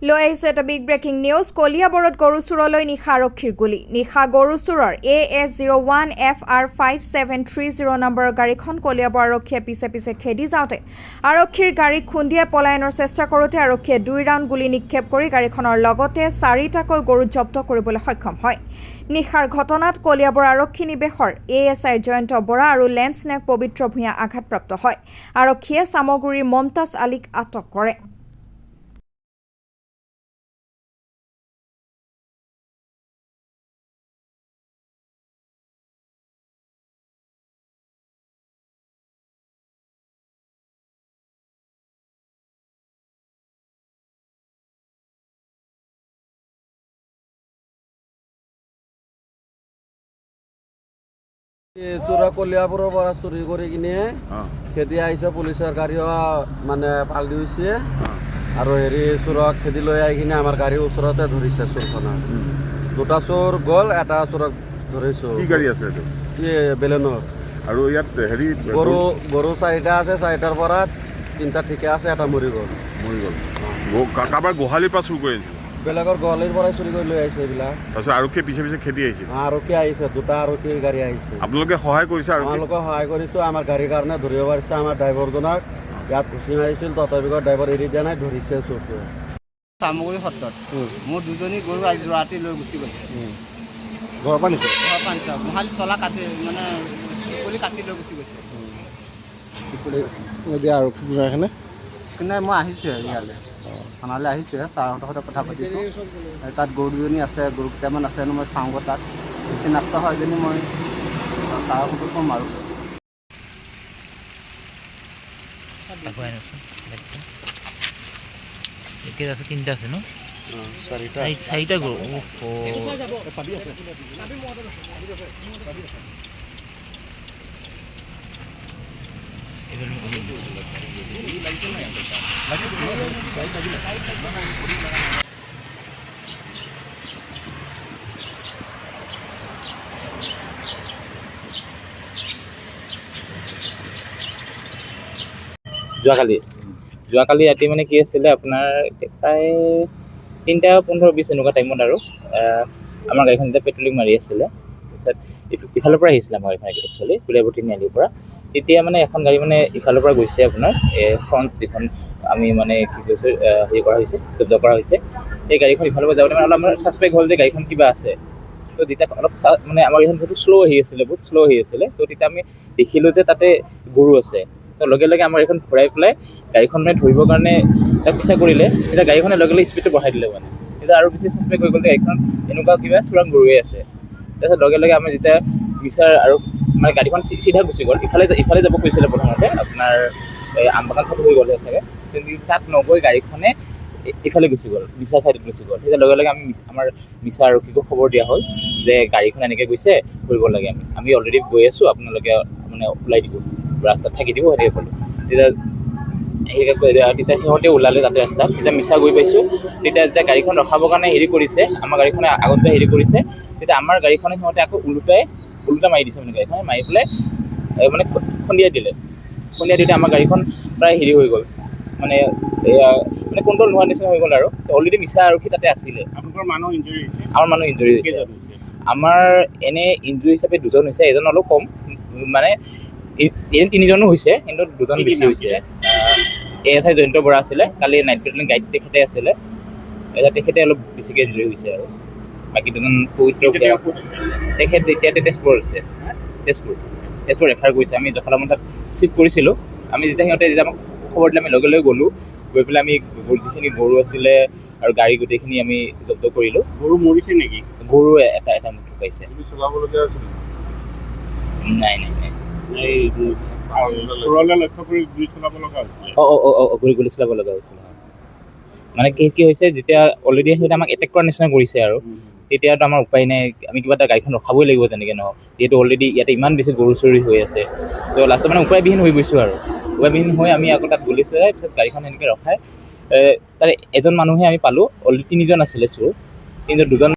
লৈ আহিছে এটা বিগ ব্ৰেকিং নিউজ। কলিয়াবৰত গৰু চোৰলৈ নিশা আৰক্ষীৰ গুলী। নিশা গৰু চোৰৰ AS01FR5730 নম্বৰৰ গাড়ীখন কলিয়াবৰ আৰক্ষীয়ে পিছে খেদি যাওঁতে আৰক্ষীৰ গাড়ীক খুন্দিয়াই পলায়নৰ চেষ্টা কৰোঁতে আৰক্ষীয়ে 2 ৰাউণ্ড গুলী নিক্ষেপ কৰি গাড়ীখনৰ লগতে 4টাকৈ গৰু জব্দ কৰিবলৈ সক্ষম হয়। নিশাৰ ঘটনাত কলিয়াবৰ আৰক্ষী নিবেশৰ ASI জয়ন্ত বৰা আৰু লেন্সনেক পবিত্ৰ ভূঞা আঘাতপ্ৰাপ্ত হয়। আৰক্ষীয়ে চামগুৰিৰ মমতাজ আলীক আটক কৰে। চোৰা কলিয়াবৰৰ পৰা চুৰি কৰি কিনে খেদি আহিছে, পুলিচৰ গাড়ীও মানে ভাল দি হৈছে আৰু চোৰক খেদি লৈ আহি কিনে আমাৰ গাড়ীৰ ওচৰতে ধৰিছে চোৰখনক। 2টা চোৰ গ'ল, এটা চোৰক ধৰিছো। কি গাড়ী আছে এইটো? বেলেনৰ। আৰু ইয়াত গৰু 4টা আছে, 4টাৰ পৰা 3টা ঠিকে আছে, এটা মৰি গ'ল। কাৰোবাৰ গোহালিৰ পৰা চুৰ কৰি আহিছিল? বেলেগৰ গোহালিৰ পৰাই চুৰি কৰি লৈ আহিছে এইবিলাক। তাৰপিছত আৰক্ষীয়ে পিছে খেদি আহিছিল? আৰক্ষী আহিছে, 2টা আৰক্ষী গাড়ী আহিছে। আপোনালোকে সহায় কৰিছে? আমালোকে সহায় কৰিছোঁ, আমাৰ গাড়ীৰ কাৰণে ধৰিব পাৰিছে। আমাৰ ড্ৰাইভাৰজনক ইয়াত ঘুচি মাৰিছিল, তথাপিও ড্ৰাইভাৰ এৰি দিয়া নাই, ধৰিছে চোৰটোৱে। চামগুৰি সত্ৰত মোৰ 2জনী গৰু আজি ৰাতি লৈ গুচি গৈছে। ঘৰৰ পৰা নিছে? ঘৰৰ পৰা নিছে, গোহালি তলা কাটি মানে পুলি কাটি লৈ গুচি গৈছে। কিন্তু মই আহিছোঁ ইয়ালৈ, থানালৈ আহিছোঁ, ছাৰহঁতৰ সৈতে কথা পাতিছোঁ। তাত গৰু 2জনী আছে, গৰু কেইটামান আছে, মই চাওঁগৈ তাত চিনাক্ত হয় যদি মই ছাৰক সুধি ক'ম আৰু। তিনটা আছে ন? 4টা গৰু। যোৱাকালি ৰাতি মানে কি আছিলে, আপোনাৰ প্ৰায় 3:15-20 এনেকুৱা টাইমত আৰু আমাৰ গাড়ীখন এতিয়া পেট্ৰলিং মাৰি আছিলে। তাৰপিছত ইফালৰ পৰা আহিছিলে আমাৰ গাড়ীখন একচুৱেলি কলিয়াবৰ তিনিআলিৰ পৰা। তেতিয়া মানে এখন গাড়ী মানে ইফালৰ পৰা গৈছে, আপোনাৰ ফ্ৰণ্ট যিখন আমি মানে কি কৈছোঁ কৰা হৈছে, জব্দ কৰা হৈছে, সেই গাড়ীখন ইফালৰ পৰা যাওঁতে মানে অলপ আমাৰ ছাছপেক্ট হ'ল যে গাড়ীখন কিবা আছে। তো তেতিয়া অলপ মানে আমাৰ গাড়ীখন যিহেতু শ্ল' আহি আছিলে, বহুত শ্ল' আহি আছিলে, তো তেতিয়া আমি দেখিলোঁ যে তাতে গৰু আছে। তো লগে আমাৰ এইখন ঘূৰাই পেলাই গাড়ীখন মানে ধৰিবৰ কাৰণে তাক পিছা কৰিলে। তেতিয়া গাড়ীখনে লগে স্পীডটো বঢ়াই দিলে মানে। তেতিয়া আৰু বেছি ছাছপেক্ট হৈ গ'ল যে গাড়ীখন এনেকুৱা কিবা চোৰাং গৰুৱে আছে। তাৰপিছত লগে আমি যেতিয়া বিচাৰ আৰু মানে গাড়ীখন চিধা গুচি গ'ল। ইফালে যাব খুজিছিলে প্ৰথমতে, আপোনাৰ আমবাগান চাইড হৈ গ'লে চাগে, কিন্তু তাত নগৈ গাড়ীখনে ইফালে গুচি গ'ল, মিছা চাইডত গুচি গ'ল। তেতিয়া লগে আমি আমাৰ মিছা আৰক্ষীকো খবৰ দিয়া হ'ল যে গাড়ীখন এনেকৈ গৈছে, কৰিব লাগে। আমি অলৰেডি গৈ আছোঁ, আপোনালোকে মানে ওলাই দিব, ৰাস্তাত থাকি দিব, সেনেকৈ ক'লোঁ। তেতিয়া সিহঁতে ওলালে তাতে ৰাস্তাত। তেতিয়া মিছা গৈ পাইছোঁ। তেতিয়া যেতিয়া গাড়ীখন ৰখাবৰ কাৰণে কৰিছে, আমাৰ গাড়ীখনে আগতে কৰিছে, তেতিয়া আমাৰ গাড়ীখনে সিহঁতে আকৌ ওলোটা মাৰি দিছে, মানে গাড়ীখনে মাৰি পেলাই মানে খুন্দিয়াই দিলে আমাৰ গাড়ীখন প্ৰায় হৈ গ'ল, মানে কণ্ট্ৰল নোহোৱাৰ নিচিনা হৈ গ'ল আৰু। অলৰেডি মিছা আৰক্ষী তাতে আছিলে। আমাৰ মানুহ ইঞ্জুৰি হৈছে। আমাৰ এনে ইঞ্জুৰি হিচাপে 2জন হৈছে, এজন অলপ কম, মানে এনে 3জনো হৈছে, কিন্তু 2জন বেছি হৈছে। ASI জয়ন্ত বৰা আছিলে, কালি নাইট পেট্ৰলিং গাইড তেখেতে আছিলে, তেখেতে অলপ বেছিকৈ ইঞ্জুৰি হৈছে আৰু বাকী 2জন পবিত্ৰ তেখেত এতিয়া তেজপুৰ আছে, তেজপুৰ ৰেফাৰ কৰিছে। আমি জখলাবন্ধাত তাত চিফ্ট কৰিছিলোঁ। আমি যেতিয়া আমাক খবৰ দিলে, আমি লগে গ'লোঁ, গৈ পেলাই আমি যিখিনি গৰু আছিলে আৰু গাড়ী গোটেইখিনি আমি জব্দ কৰিলোঁ। গৰু মৰিছে নেকি? গৰু এটা ঢুকাইছে। নাই গুলি চলাব লগা হৈছিল। মানে কি হৈছে, যেতিয়া অলৰেডি সিহঁতে আমাক এটেক কৰাৰ নিচিনা কৰিছে আৰু তেতিয়াতো আমাৰ উপায় নাই, আমি কিবা এটা গাড়ীখন ৰখাবই লাগিব যেনেকৈ নহওক, যিহেতু অলৰেডি ইয়াতে ইমান বেছি গৰু চুৰি হৈ আছে। তো লাষ্টত মানে উপায়বিহীন হৈ গৈছোঁ আৰু উপায়বিহীন হৈ আমি আকৌ তাত গুলি চলাই পিছত গাড়ীখন এনেকৈ ৰখাই তাৰে এজন মানুহে আমি পালোঁ। অলৰেডি 3জন আছিলে চোৰ, কিন্তু 2জন